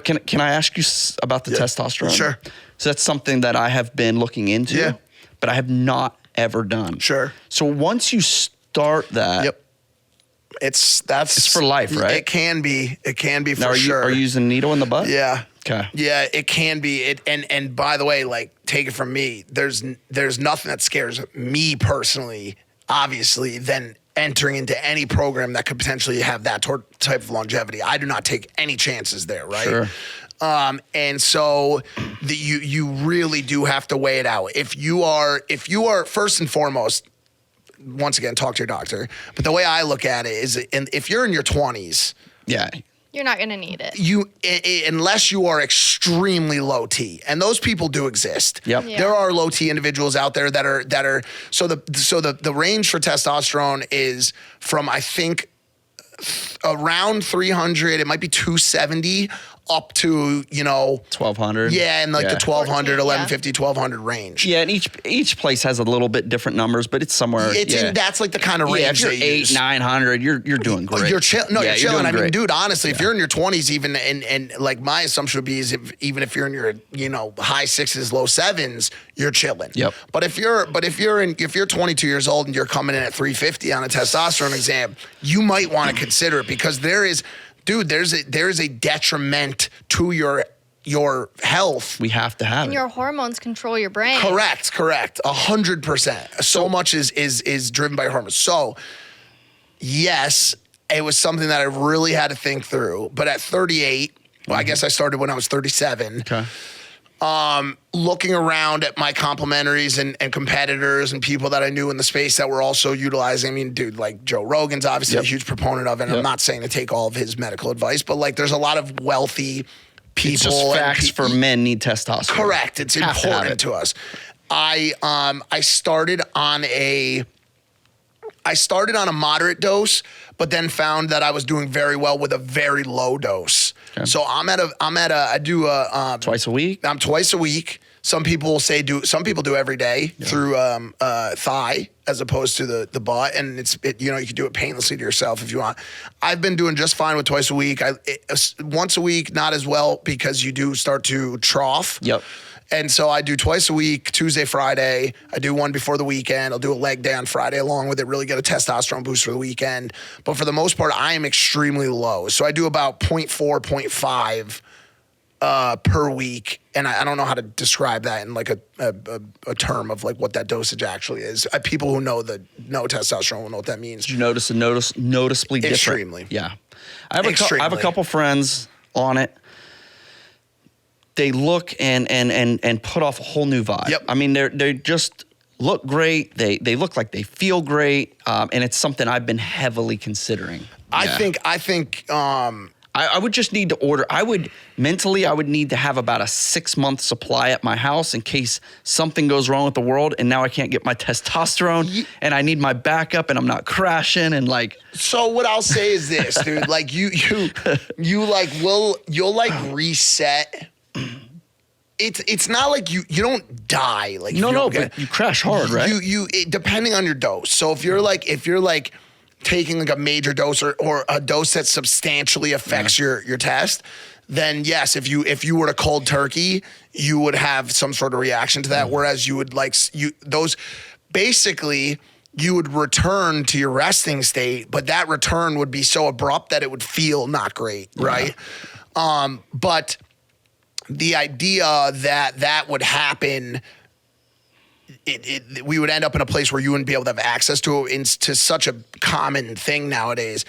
But can I ask you about the testosterone? Sure. So that's something that I have been looking into, but I have not ever done. Sure. So once you start that, it's for life, right? It can be for now, sure. Are you using a needle in the butt? Yeah. Okay. Yeah, it can be. And by the way, like, take it from me, there's nothing that scares me personally, obviously, than entering into any program that could potentially have that type of longevity. I do not take any chances there, right? Sure. And so you really do have to weigh it out. If you are first and foremost, once again, talk to your doctor. But the way I look at it is, if you're in your 20s, you're not going to need it. Unless you are extremely low T, and those people do exist. Yep. Yeah. There are low T individuals out there that are so the range for testosterone is from, I think, around 300, it might be 270 up to, 1,200. Yeah, in like the 1,200, 14, 1150, 1,200 range. Yeah, and each place has a little bit different numbers, but it's somewhere. That's like the kind of range. Yeah, if you're they use. 900, you're doing great. You're chilling. No, you're chilling. I mean, great. dude, honestly, if you're in your 20s, even and like my assumption would be is even if you're in your high 6s, low 7s, you're chilling. Yep. But if you're 22 years old and you're coming in at 350 on a testosterone exam, you might want to consider it, because there's a detriment to your health. We have to have And it. your hormones control your brain. Correct. 100%. So much is driven by hormones. So yes, it was something that I really had to think through. But at 38, well, I guess I started when I was 37. Okay. Looking around at my complementaries and competitors and people that I knew in the space that were also utilizing, I mean, dude, like Joe Rogan's obviously a huge proponent of it. And I'm not saying to take all of his medical advice, but like there's a lot of wealthy people. It's just facts for men need testosterone. Correct. It's important to us. I started on a moderate dose, but then found that I was doing very well with a very low dose. Okay. So I do twice a week. I'm twice a week. Some people will say some people do every day through thigh as opposed to the butt, and you can do it painlessly to yourself if you want. I've been doing just fine with twice a week. Once a week, not as well, because you do start to trough. Yep. And so I do twice a week, Tuesday, Friday. I do one before the weekend. I'll do a leg day on Friday along with it, really get a testosterone boost for the weekend. But for the most part, I am extremely low. So I do about 0.4, 0.5 per week. And I don't know how to describe that in like a term of like what that dosage actually is. People who know testosterone will know what that means. Did you notice noticeably different? Extremely. Yeah. I have a couple friends on it. They look and put off a whole new vibe. Yep. I mean, they just look great. They look like they feel great, and it's something I've been heavily considering. I think. I would just need to order. I would need to have about a 6-month supply at my house in case something goes wrong with the world, and now I can't get my testosterone, and I need my backup, and I'm not crashing, and like. So what I'll say is this, dude. Like you'll reset. It's not like you don't die. Like but you crash hard, right? Depending on your dose. So if you're like taking like a major dose or a dose that substantially affects your test, then yes, if you were to cold turkey, you would have some sort of reaction to that. Whereas you would you would return to your resting state, but that return would be so abrupt that it would feel not great, right? But the idea that would happen, we would end up in a place where you wouldn't be able to have access to it to such a common thing nowadays,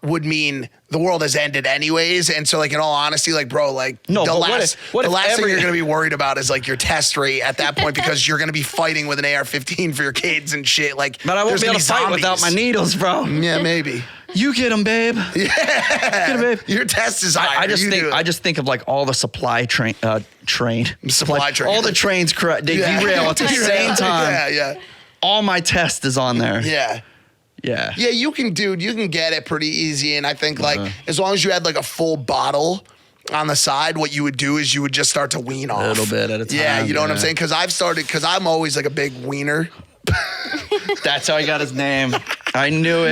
would mean the world has ended anyways. And so, like, in all honesty, like, bro, like, the last thing you're going to be worried about is like your test rate at that point, because you're going to be fighting with an AR-15 for your kids and shit. Like, but I won't be able to fight without my needles, bro. Yeah, maybe. You get them, babe. Yeah. Get 'em, babe. Your test is higher. I just think of like all the supply train. All the trains they derail at the same time. Yeah. All my test is on there. Yeah. Yeah. Yeah, you can get it pretty easy. And I think like as long as you had like a full bottle on the side, what you would do is you would just start to wean off. A little bit at a time. Yeah, you know what I'm saying? Because I'm always like a big wiener. That's how I got his name. I knew it.